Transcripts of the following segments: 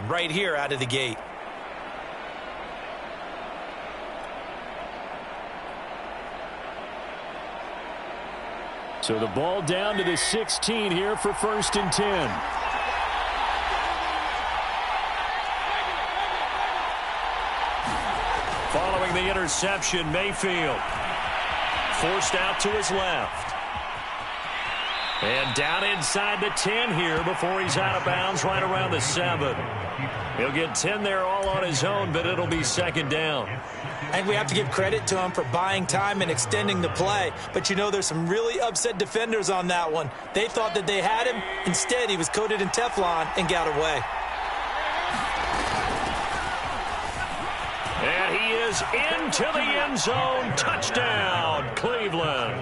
right here out of the gate. So the ball down to the 16 here for 1st and 10. Following the interception, Mayfield forced out to his left. And down inside the 10 here before he's out of bounds right around the 7. He'll get 10 there all on his own, but it'll be 2nd down. I think we have to give credit to him for buying time and extending the play. But, you know, there's some really upset defenders on that one. They thought that they had him. Instead, he was coated in Teflon and got away. And he is into the end zone. Touchdown, Cleveland.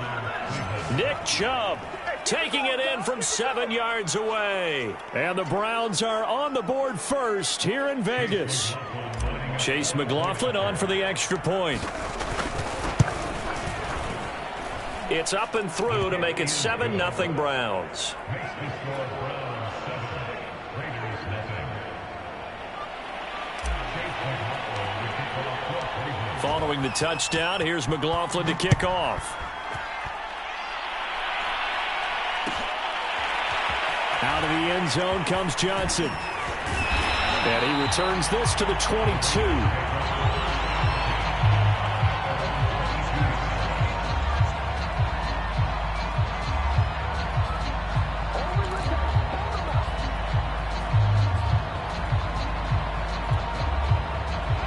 Nick Chubb taking it in from 7 yards away. And the Browns are on the board first here in Vegas. Chase McLaughlin on for the extra point. It's up and through to make it 7-0 Browns. Following the touchdown, here's McLaughlin to kick off. Out of the end zone comes Johnson. And he returns this to the 22.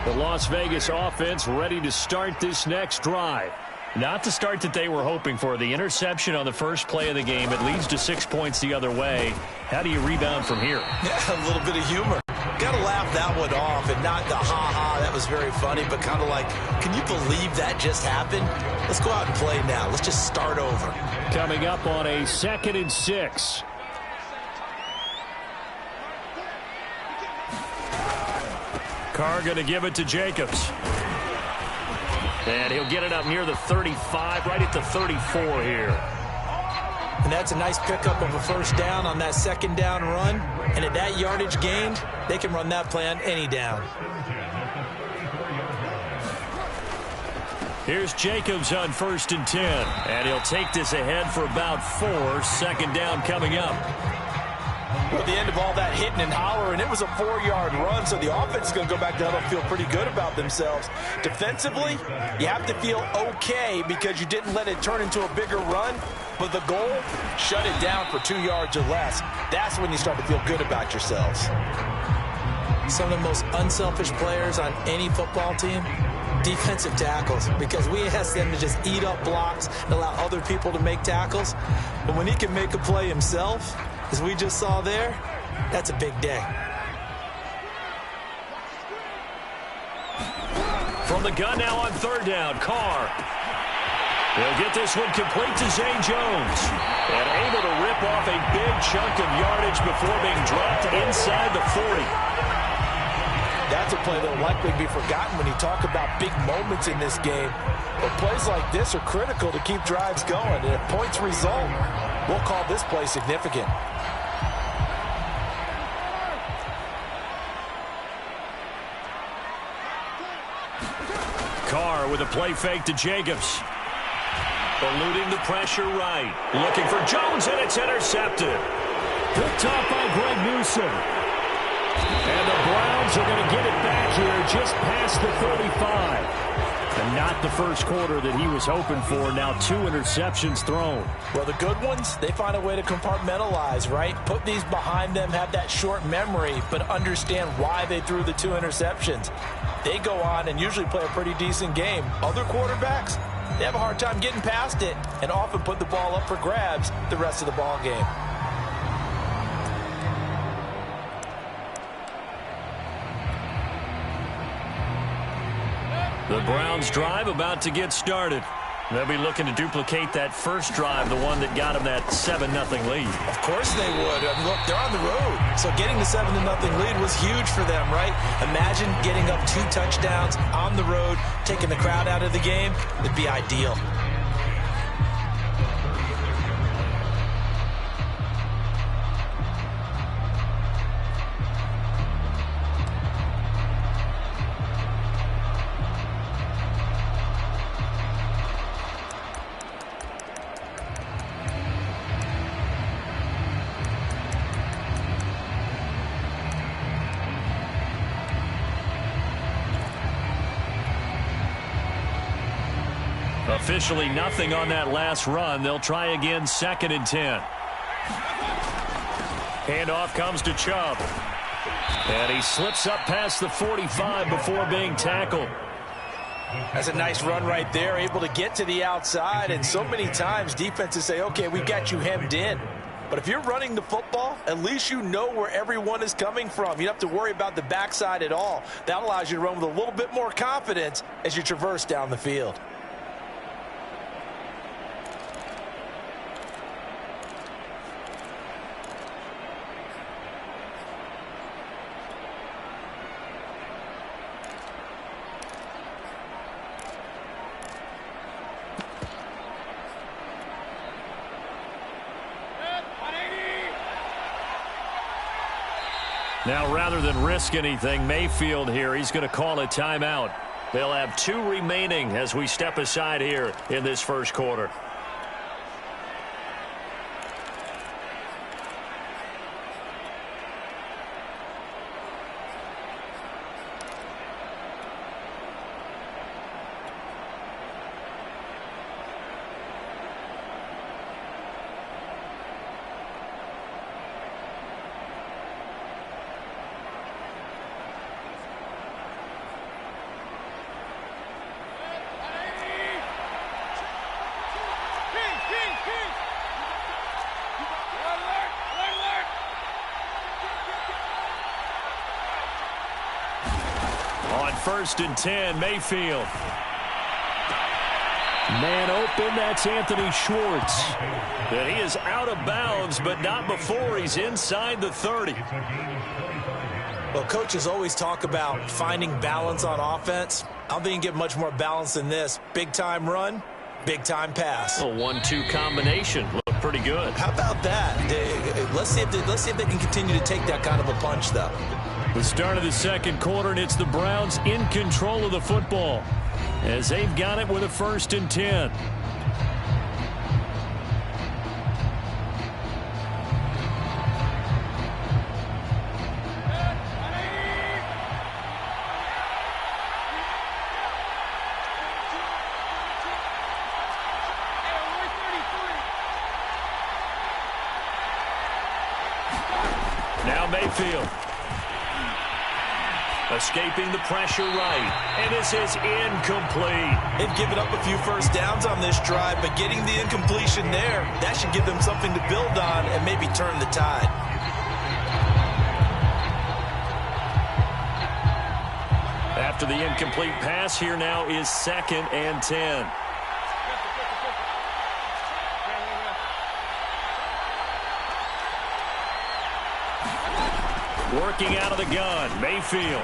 The Las Vegas offense ready to start this next drive. Not the start that they were hoping for. The interception on the first play of the game. It leads to 6 points the other way. How do you rebound from here? Yeah, a little bit of humor. Got to laugh that one off and not the ha-ha, that was very funny, but kind of like, can you believe that just happened? Let's go out and play now. Let's just start over. Coming up on a 2nd and 6. Carr going to give it to Jacobs. And he'll get it up near the 35, right at the 34 here. And that's a nice pickup of a 1st down on that 2nd down run. And at that yardage gained, they can run that play on any down. Here's Jacobs on 1st and 10. And he'll take this ahead for about 4. 2nd down coming up. Well, at the end of all that hitting and hollering, it was a 4-yard run, so the offense is going to go back down and feel pretty good about themselves. Defensively, you have to feel okay because you didn't let it turn into a bigger run, but the goal, shut it down for 2 yards or less. That's when you start to feel good about yourselves. Some of the most unselfish players on any football team, defensive tackles, because we ask them to just eat up blocks and allow other people to make tackles. But when he can make a play himself, as we just saw there, that's a big day. From the gun now on 3rd down, Carr. They'll get this one complete to Zay Jones. And able to rip off a big chunk of yardage before being dropped inside the 40. That's a play that will likely be forgotten when you talk about big moments in this game. But plays like this are critical to keep drives going. And if points result, we'll call this play significant. Carr with a play fake to Jacobs. Eluding the pressure right. Looking for Jones, and it's intercepted. Picked off by Greg Newsom. And the Browns are going to get it back here just past the 35. And not the first quarter that he was hoping for. Now 2 interceptions thrown. Well, the good ones, they find a way to compartmentalize, right? Put these behind them, have that short memory, but understand why they threw the 2 interceptions. They go on and usually play a pretty decent game. Other quarterbacks, they have a hard time getting past it and often put the ball up for grabs the rest of the ball game. The Browns drive about to get started. They'll be looking to duplicate that first drive, the one that got them that 7-0 lead. Of course they would. I mean, look, they're on the road. So getting the 7-0 lead was huge for them, right? Imagine getting up 2 touchdowns on the road, taking the crowd out of the game. It'd be ideal. Officially nothing on that last run. They'll try again, 2nd and 10. Handoff comes to Chubb. And he slips up past the 45 before being tackled. That's a nice run right there, able to get to the outside. And so many times defenses say, okay, we've got you hemmed in. But if you're running the football, at least you know where everyone is coming from. You don't have to worry about the backside at all. That allows you to run with a little bit more confidence as you traverse down the field. Now, rather than risk anything, Mayfield here, he's going to call a timeout. They'll have 2 remaining as we step aside here in this first quarter. On 1st and 10, Mayfield. Man open, that's Anthony Schwartz. And he is out of bounds, but not before he's inside the 30. Well, coaches always talk about finding balance on offense. I don't think you can get much more balance than this. Big-time run, big-time pass. A 1-2 combination. Looked pretty good. How about that? Let's see if they can continue to take that kind of a punch, though. The start of the second quarter, and it's the Browns in control of the football as they've got it with a 1st and 10. Now Mayfield. Escaping the pressure right. And this is incomplete. They've given up a few first downs on this drive, but getting the incompletion there, that should give them something to build on and maybe turn the tide. After the incomplete pass, here now is 2nd and 10. Working out of the gun, Mayfield.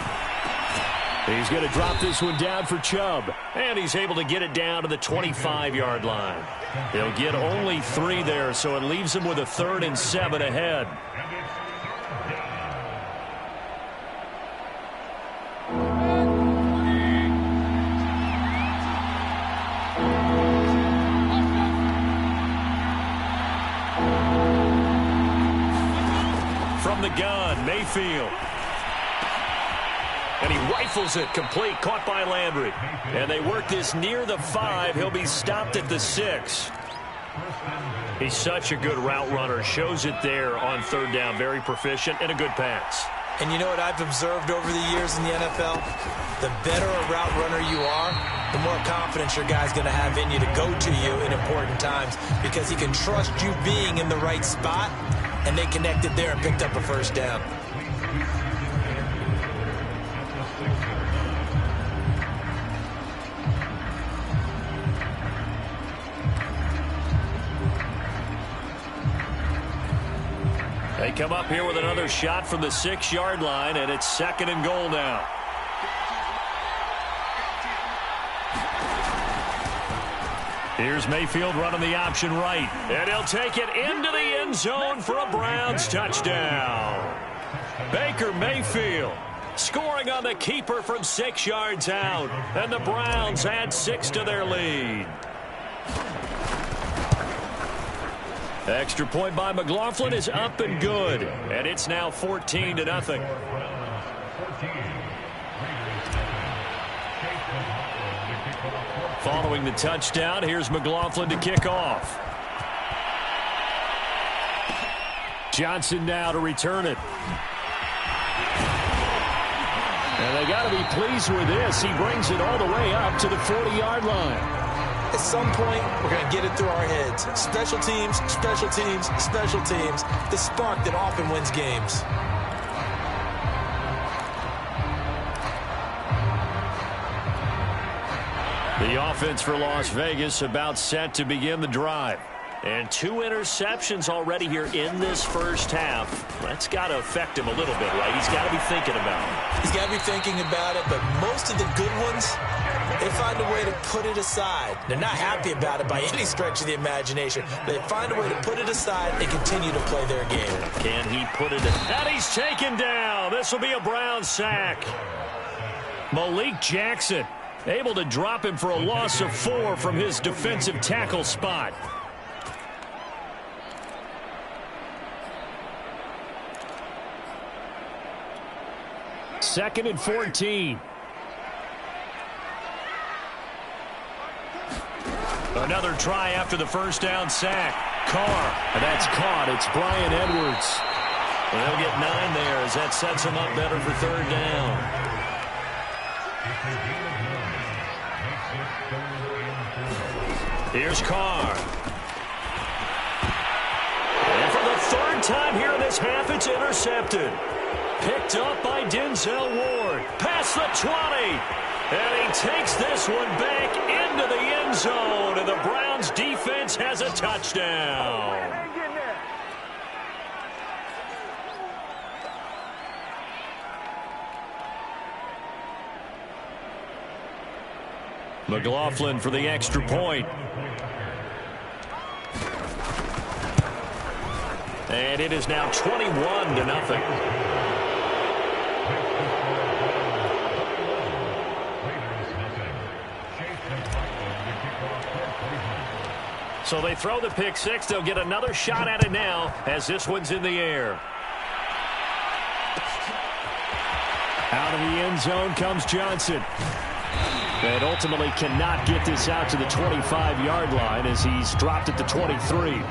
He's going to drop this one down for Chubb. And he's able to get it down to the 25-yard line. He'll get only 3 there, so it leaves him with a 3rd and 7 ahead. From the gun, Mayfield. And he rifles it complete, caught by Landry. And they work this near the 5. He'll be stopped at the 6. He's such a good route runner. Shows it there on 3rd down. Very proficient and a good pass. And you know what I've observed over the years in the NFL? The better a route runner you are, the more confidence your guy's going to have in you to go to you in important times because he can trust you being in the right spot, and they connected there and picked up a first down. They come up here with another shot from the 6-yard line, and it's 2nd and goal now. Here's Mayfield running the option right, and he'll take it into the end zone for a Browns touchdown. Baker Mayfield scoring on the keeper from 6 yards out, and the Browns add 6 to their lead. Extra point by McLaughlin is up and good, and it's now 14-0. Following the touchdown, here's McLaughlin to kick off. Johnson now to return it. And they got to be pleased with this. He brings it all the way up to the 40-yard line. At some point, we're going to get it through our heads. Special teams, special teams, special teams. The spark that often wins games. The offense for Las Vegas about set to begin the drive. And 2 interceptions already here in this first half. That's got to affect him a little bit, right? He's got to be thinking about it. He's got to be thinking about it, but most of the good ones, they find a way to put it aside. They're not happy about it by any stretch of the imagination. They find a way to put it aside and continue to play their game. Can he put it in? And he's taken down. This will be a Brown sack. Malik Jackson able to drop him for a loss of 4 from his defensive tackle spot. Second and 14. Another try after the first down sack. Carr, and that's caught. It's Brian Edwards. And they'll get 9 there as that sets him up better for third down. Here's Carr. And for the 3rd time here in this half, it's intercepted. Picked up by Denzel Ward. Past the 20. And he takes this one back into the end zone. And the Browns defense has a touchdown. McLaughlin for the extra point. And it is now 21-0. So they throw the pick 6. They'll get another shot at it now as this one's in the air. Out of the end zone comes Johnson. And ultimately cannot get this out to the 25-yard line as he's dropped at the 23.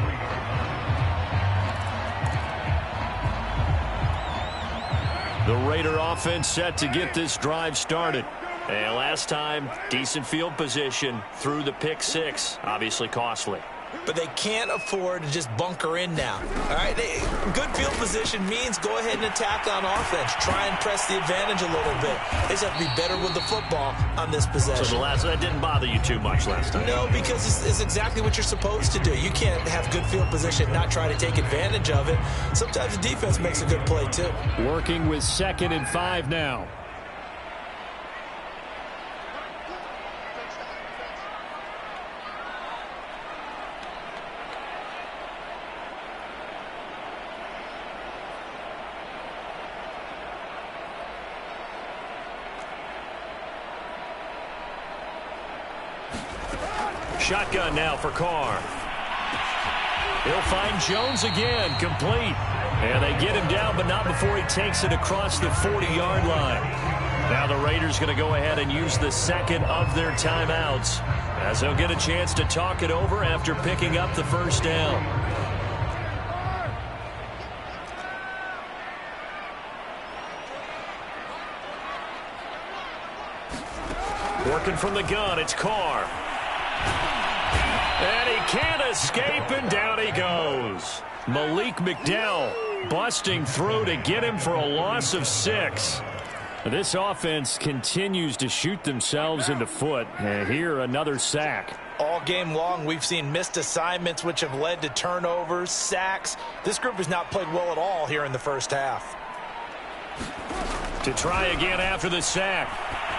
The Raider offense set to get this drive started. And last time, decent field position through the pick 6. Obviously costly. But they can't afford to just bunker in now. All right, good field position means go ahead and attack on offense. Try and press the advantage a little bit. They just have to be better with the football on this possession. So that didn't bother you too much last time? No, because it's exactly what you're supposed to do. You can't have good field position, not try to take advantage of it. Sometimes the defense makes a good play too. Working with 2nd and 5 now. Shotgun now for Carr. He'll find Jones again, complete. And they get him down, but not before he takes it across the 40-yard line. Now the Raiders going to go ahead and use the 2nd of their timeouts as they'll get a chance to talk it over after picking up the first down. Working from the gun, it's Carr. And he can't escape, and down he goes. Malik McDowell busting through to get him for a loss of 6. This offense continues to shoot themselves in the foot. And here, another sack. All game long, we've seen missed assignments, which have led to turnovers, sacks. This group has not played well at all here in the first half. To try again after the sack.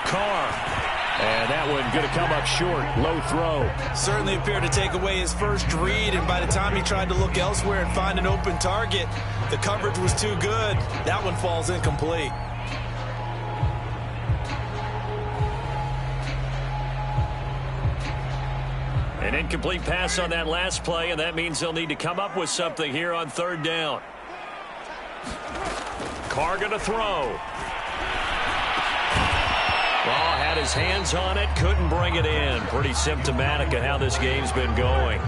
Carr. And that one going to come up short. Low throw. Certainly appeared to take away his first read, and by the time he tried to look elsewhere and find an open target, the coverage was too good. That one falls incomplete. An incomplete pass on that last play, and that means they'll need to come up with something here on 3rd down. Carr going to throw. Well, had his hands on it, couldn't bring it in. Pretty symptomatic of how this game's been going.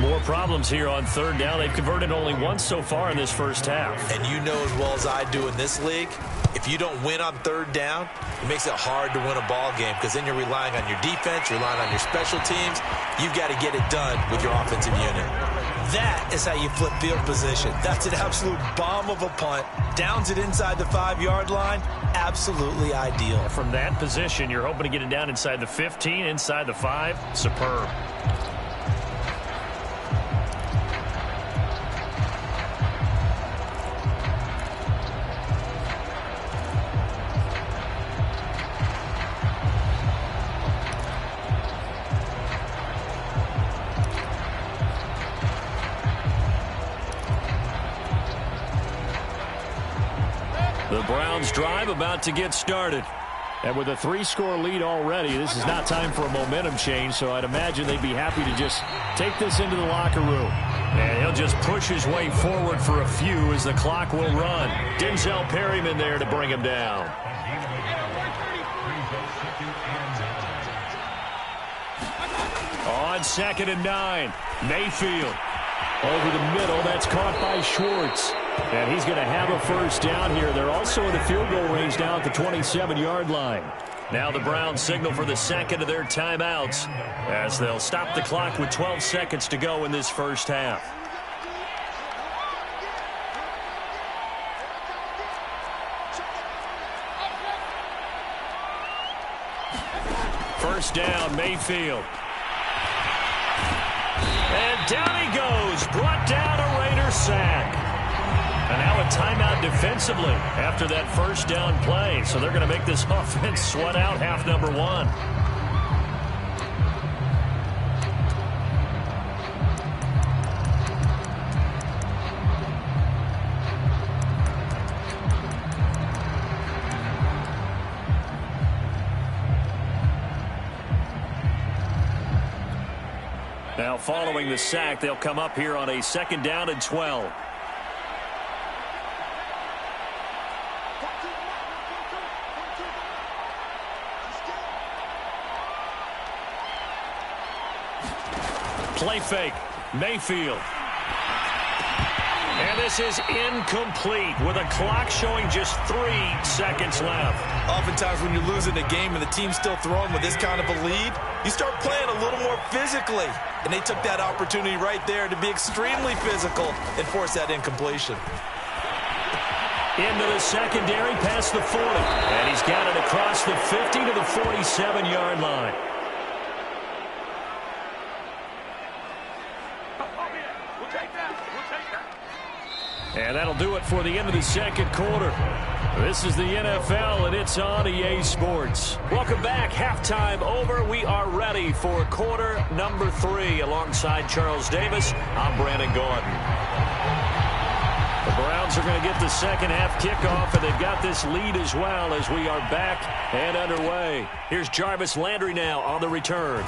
More problems here on third down. They've converted only once so far in this first half. And you know as well as I do in this league, if you don't win on third down, it makes it hard to win a ball game because then you're relying on your defense, you're relying on your special teams. You've got to get it done with your offensive unit. That is how you flip field position. That's an absolute bomb of a punt. Downs it inside the 5-yard line. Absolutely ideal. From that position, you're hoping to get it down inside the 15, inside the 5. Superb. The Browns drive about to get started. And with a 3-score lead already, this is not time for a momentum change, so I'd imagine they'd be happy to just take this into the locker room. And he'll just push his way forward for a few as the clock will run. Denzel Perryman there to bring him down. On 2nd and 9, Mayfield. Over the middle, that's caught by Schwartz. And he's going to have a first down here. They're also in the field goal range now at the 27-yard line. Now the Browns signal for the second of their timeouts as they'll stop the clock with 12 seconds to go in this first half. First down, Mayfield. And down he goes, brought down a Raider sack. And now a timeout defensively after that first down play. So they're going to make this offense sweat out half number 1. Now following the sack, they'll come up here on a 2nd down and 12. Play fake, Mayfield. And this is incomplete with a clock showing just 3 seconds left. Oftentimes when you're losing a game and the team's still throwing with this kind of a lead, you start playing a little more physically. And they took that opportunity right there to be extremely physical and force that incompletion. Into the secondary past the 40. And he's got it across the 50 to the 47-yard line. And that'll do it for the end of the second quarter. This is the NFL, and it's on EA Sports. Welcome back. Halftime over. We are ready for quarter number 3. Alongside Charles Davis, I'm Brandon Gordon. The Browns are going to get the second half kickoff, and they've got this lead as well as we are back and underway. Here's Jarvis Landry now on the return.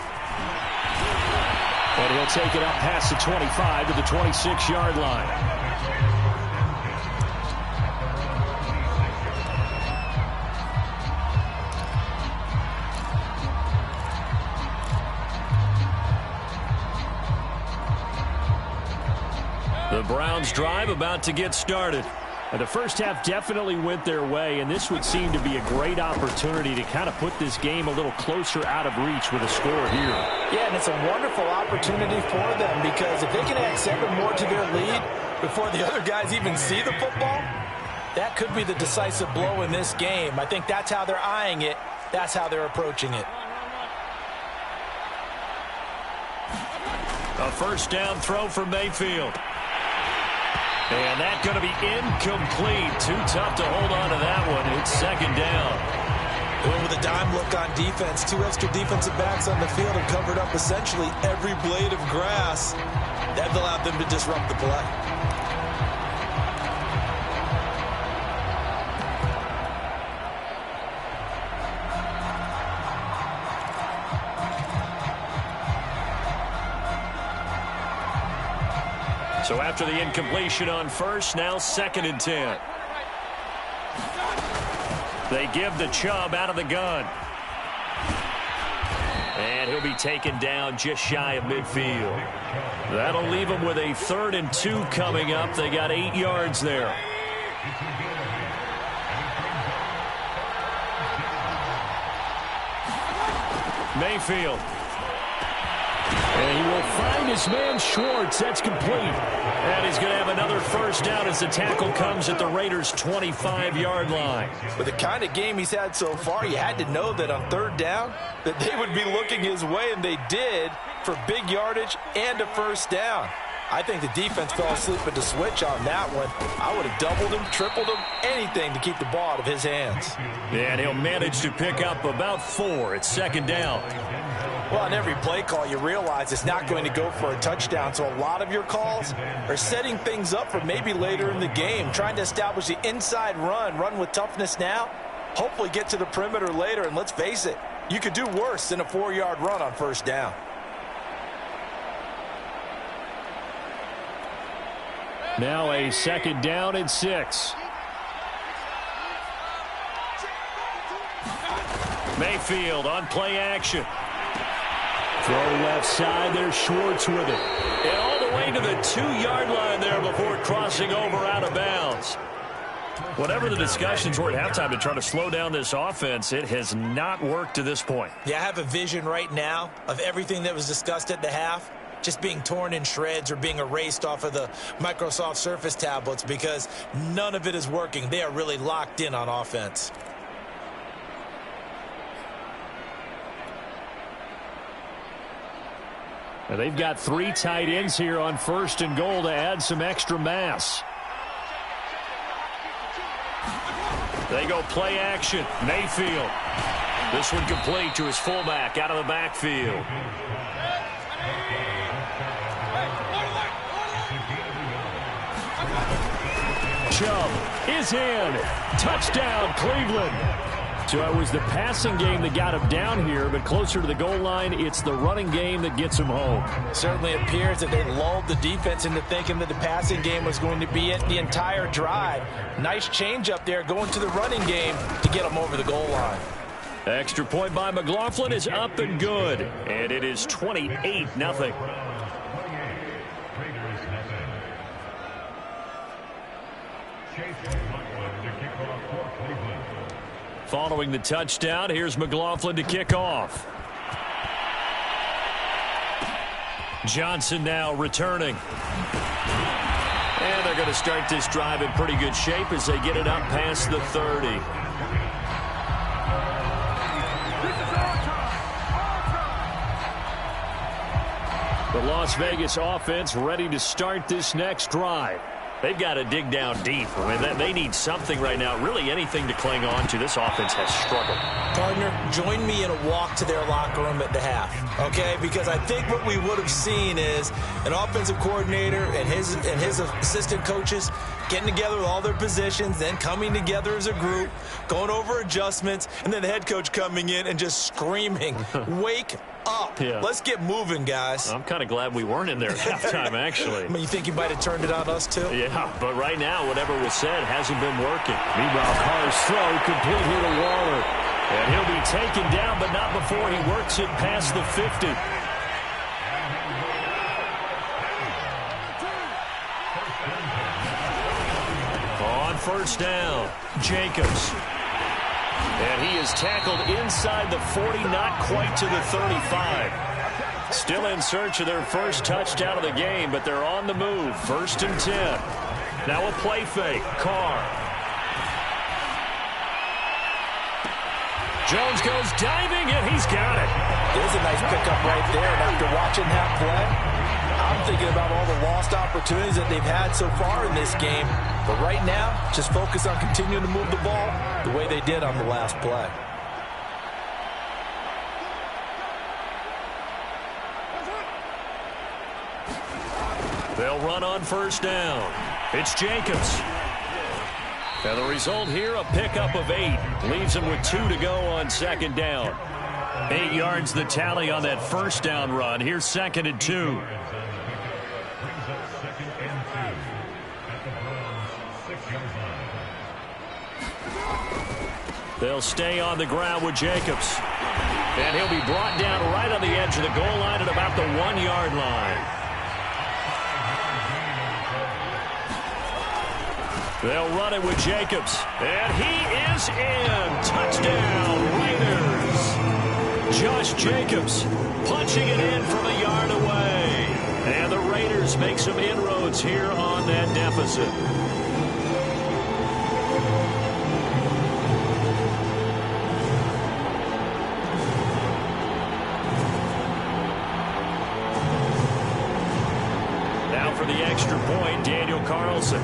And he'll take it up past the 25 to the 26-yard line. The Browns drive about to get started. And the first half definitely went their way, and this would seem to be a great opportunity to kind of put this game a little closer out of reach with a score here. Yeah, and it's a wonderful opportunity for them because if they can add 7 more to their lead before the other guys even see the football, that could be the decisive blow in this game. I think that's how they're eyeing it. That's how they're approaching it. A first down throw for Mayfield. And that's going to be incomplete. Too tough to hold on to that one. It's second down. Going with a dime look on defense. 2 extra defensive backs on the field have covered up essentially every blade of grass. That allowed them to disrupt the play. So after the incompletion on first, now 2nd and 10. They give the Chubb out of the gun. And he'll be taken down just shy of midfield. That'll leave him with a 3rd and 2 coming up. They got 8 yards there. Mayfield. And he will find his man Schwartz. That's complete. And he's going to have another first down as the tackle comes at the Raiders' 25-yard line. With the kind of game he's had so far, you had to know that on 3rd down that they would be looking his way, and they did, for big yardage and a first down. I think the defense fell asleep at the switch on that one. I would have doubled him, tripled him, anything to keep the ball out of his hands. And he'll manage to pick up about 4. It's 2nd down. Well, on every play call, you realize it's not going to go for a touchdown. So a lot of your calls are setting things up for maybe later in the game, trying to establish the inside run with toughness now, hopefully get to the perimeter later. And let's face it, you could do worse than a 4-yard run on first down. Now a 2nd down and 6. Mayfield on play action. Throw left side, there's Schwartz with it. And all the way to the 2-yard line there before crossing over out of bounds. Whatever the discussions were at halftime to try to slow down this offense, it has not worked to this point. Yeah, I have a vision right now of everything that was discussed at the half just being torn in shreds or being erased off of the Microsoft Surface tablets because none of it is working. They are really locked in on offense. Now they've got 3 tight ends here on 1st and goal to add some extra mass. They go play action. Mayfield. This one complete to his fullback out of the backfield. Chubb is in. Touchdown, Cleveland. So it was the passing game that got him down here, but closer to the goal line, it's the running game that gets him home. Certainly appears that they lulled the defense into thinking that the passing game was going to be it the entire drive. Nice change up there going to the running game to get them over the goal line. Extra point by McLaughlin is up and good, and it is 28-0. Following the touchdown, here's McLaughlin to kick off. Johnson now returning. And they're going to start this drive in pretty good shape as they get it up past the 30. The Las Vegas offense ready to start this next drive. They've got to dig down deep. I mean, they need something right now, really anything to cling on to. This offense has struggled. Partner, join me in a walk to their locker room at the half, okay? Because I think what we would have seen is an offensive coordinator and his assistant coaches getting together with all their positions, then coming together as a group, going over adjustments, and then the head coach coming in and just screaming, wake up. Yeah. Let's get moving, guys. I'm kind of glad we weren't in there at halftime, actually. I mean, you think you might have turned it on us, too? Yeah, but right now, whatever was said hasn't been working. Meanwhile, Carr's throw complete here to Waller. And he'll be taken down, but not before he works it past the 50. On first down, Jacobs. And he is tackled inside the 40, not quite to the 35. Still in search of their first touchdown of the game, but they're on the move. 1st and 10. Now a play fake. Carr. Jones goes diving, and he's got it. There's a nice pickup right there. And after watching that play, I'm thinking about all the lost opportunities that they've had so far in this game. But right now, just focus on continuing to move the ball the way they did on the last play. They'll run on first down. It's Jacobs. And the result here, a pickup of 8. Leaves him with 2 to go on 2nd down. 8 yards the tally on that first down run. Here's 2nd and 2. They'll stay on the ground with Jacobs. And he'll be brought down right on the edge of the goal line at about the 1-yard line. They'll run it with Jacobs. And he is in. Touchdown, Raiders. Josh Jacobs punching it in from a yard away. And the Raiders make some inroads here on that deficit. Now for the extra point, Daniel Carlson.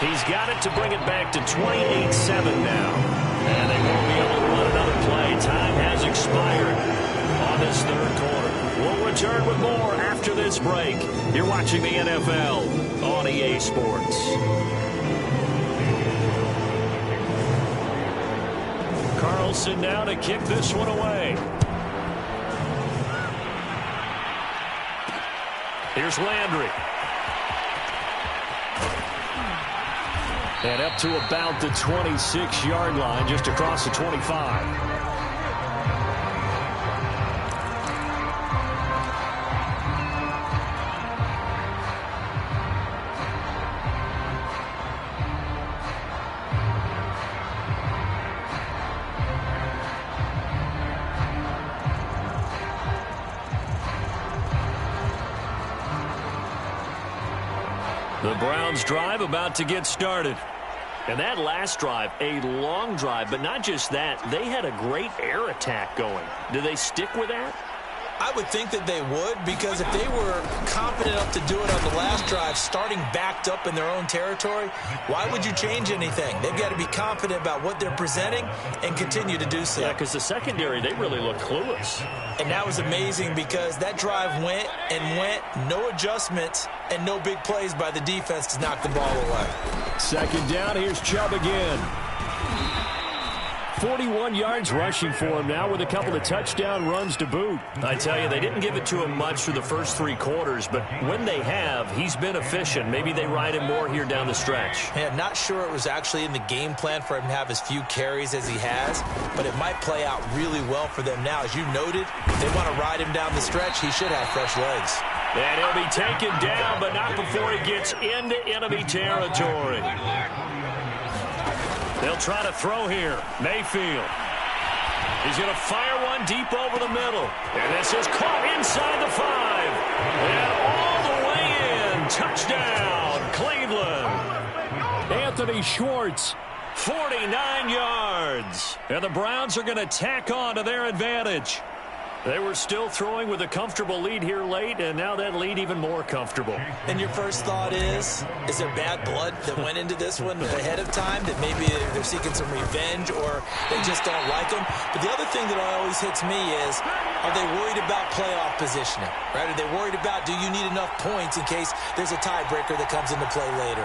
He's got it to bring it back to 28-7 now. And they won't be able to run another play. Time has expired on this third quarter. We'll return with more after this break. You're watching the NFL on EA Sports. Carlson now to kick this one away. Here's Landry. And up to about the 26-yard line, just across the 25. The Browns drive about to get started. And that last drive, a long drive, but not just that. They had a great air attack going. Do they stick with that? I would think that they would, because if they were confident enough to do it on the last drive, starting backed up in their own territory, why would you change anything? They've got to be confident about what they're presenting and continue to do so. Yeah, because the secondary, they really looked clueless. And that was amazing because that drive went and went, no adjustments, and no big plays by the defense to knock the ball away. Second down, here's Chubb again. 41 yards rushing for him now with a couple of touchdown runs to boot. I tell you, they didn't give it to him much for the first three quarters, but when they have, he's been efficient. Maybe they ride him more here down the stretch. Yeah, not sure it was actually in the game plan for him to have as few carries as he has, but it might play out really well for them now. As you noted, if they want to ride him down the stretch, he should have fresh legs. And he'll be taken down, but not before he gets into enemy territory. They'll try to throw here. Mayfield. He's going to fire one deep over the middle. And this is caught inside the 5. And all the way in. Touchdown, Cleveland. Anthony Schwartz, 49 yards. And the Browns are going to tack on to their advantage. They were still throwing with a comfortable lead here late, and now that lead even more comfortable. And your first thought is there bad blood that went into this one ahead of time, that maybe they're seeking some revenge or they just don't like them? But the other thing that always hits me is, are they worried about playoff positioning? Right? Are they worried about, do you need enough points in case there's a tiebreaker that comes into play later?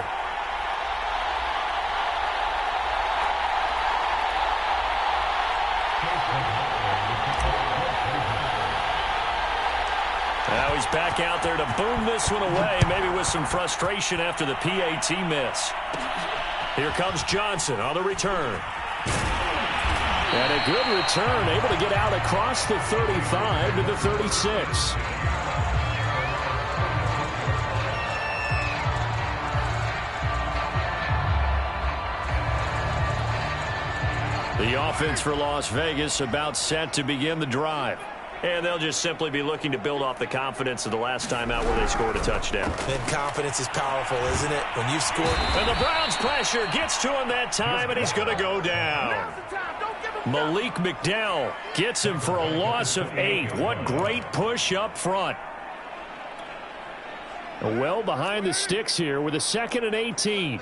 Now he's back out there to boom this one away, maybe with some frustration after the PAT miss. Here comes Johnson on the return. And a good return, able to get out across the 35 to the 36. The offense for Las Vegas about set to begin the drive. And they'll just simply be looking to build off the confidence of the last time out where they scored a touchdown. And confidence is powerful, isn't it? When you've scored. And the Browns pressure gets to him that time, and he's going to go down. Malik McDowell gets him for a loss of 8. What great push up front. Well behind the sticks here with a 2nd and 18.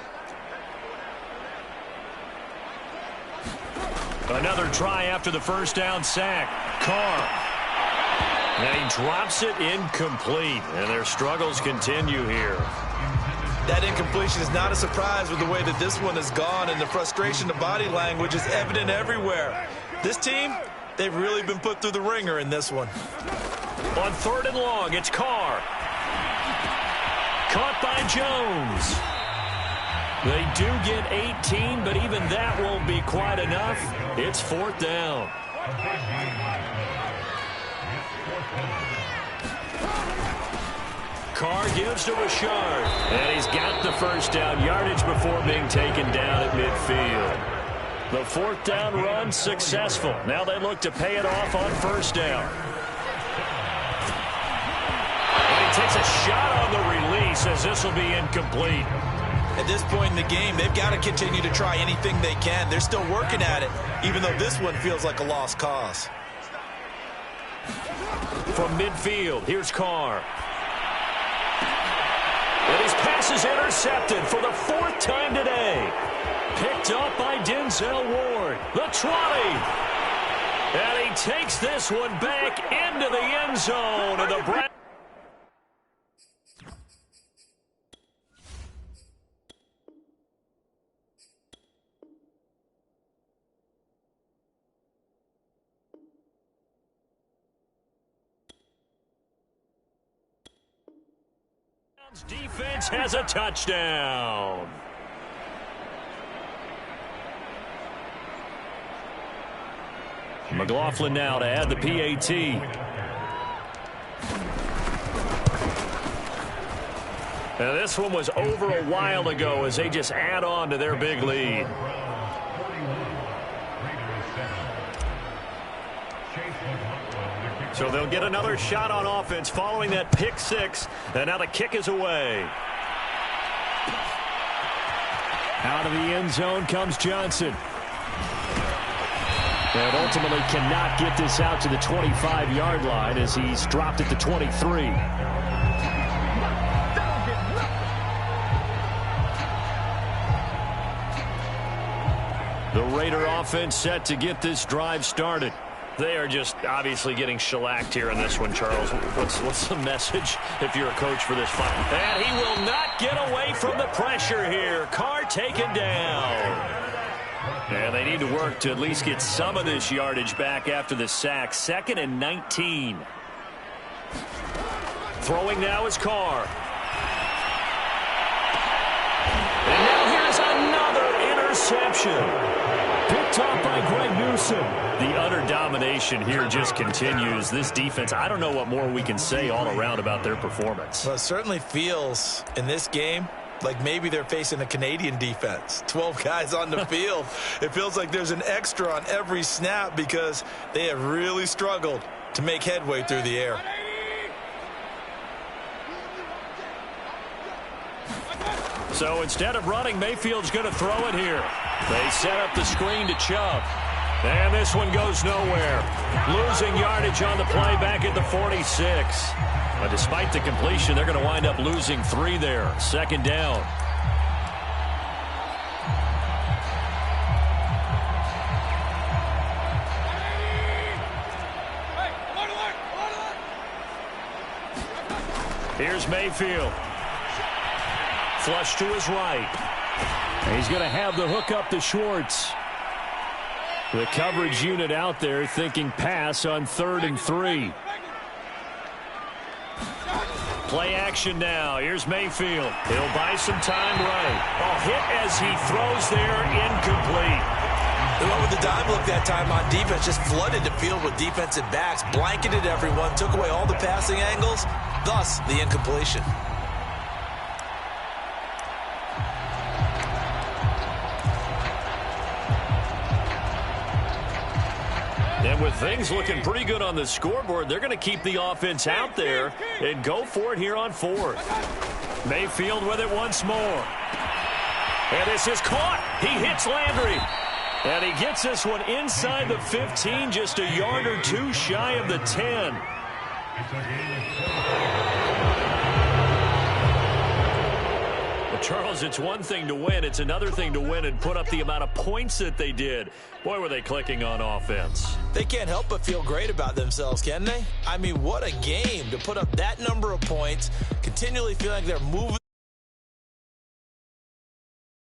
Another try after the first down sack. Carr. And he drops it incomplete, and their struggles continue here. That incompletion is not a surprise with the way that this one has gone, and the frustration, the body language is evident everywhere. This team, they've really been put through the ringer in this one. On 3rd and long, it's Carr. Caught by Jones. They do get 18, but even that won't be quite enough. It's 4th down. Carr gives to Richard, and he's got the first down yardage before being taken down at midfield. The 4th down run successful. Now they look to pay it off on 1st down. And he takes a shot on the release as this will be incomplete. At this point in the game, they've got to continue to try anything they can. They're still working at it, even though this one feels like a lost cause. From midfield, here's Carr. And his pass is intercepted for the 4th time today. Picked up by Denzel Ward. The 20. And he takes this one back into the end zone. And the Browns. Defense has a touchdown. McLaughlin now to add the PAT. Now this one was over a while ago as they just add on to their big lead. So they'll get another shot on offense following that pick 6. And now the kick is away. Out of the end zone comes Johnson. And ultimately cannot get this out to the 25-yard line as he's dropped at the 23. The Raider offense set to get this drive started. They are just obviously getting shellacked here in this one, Charles. What's the message if you're a coach for this fight? And he will not get away from the pressure here. Carr taken down. And they need to work to at least get some of this yardage back after the sack. 2nd and 19. Throwing now is Carr. And now here's another interception. Picked off by Greg Newsom. The utter domination here just continues. This defense, I don't know what more we can say all around about their performance. Well, it certainly feels in this game like maybe they're facing a Canadian defense. 12 guys on the field. It feels like there's an extra on every snap because they have really struggled to make headway through the air. So instead of running, Mayfield's going to throw it here. They set up the screen to Chubb. And this one goes nowhere. Losing yardage on the play back at the 46. But despite the completion, they're going to wind up losing 3 there. 2nd down. Here's Mayfield. Flush to his right. He's going to have the hook up to Schwartz. The coverage unit out there thinking pass on 3rd and 3. Play action now. Here's Mayfield. He'll buy some time right. A hit as he throws there, incomplete. They went with the dime look that time on defense, just flooded the field with defensive backs, blanketed everyone, took away all the passing angles, thus the incompletion. And with things looking pretty good on the scoreboard, they're going to keep the offense out there and go for it here on 4th. Mayfield with it once more. And this is caught. He hits Landry. And he gets this one inside the 15, just a yard or 2 shy of the 10. Well, Charles, it's one thing to win. It's another thing to win and put up the amount of points that they did. Boy, were they clicking on offense. They can't help but feel great about themselves, can they? I mean, what a game to put up that number of points, continually feeling like they're moving.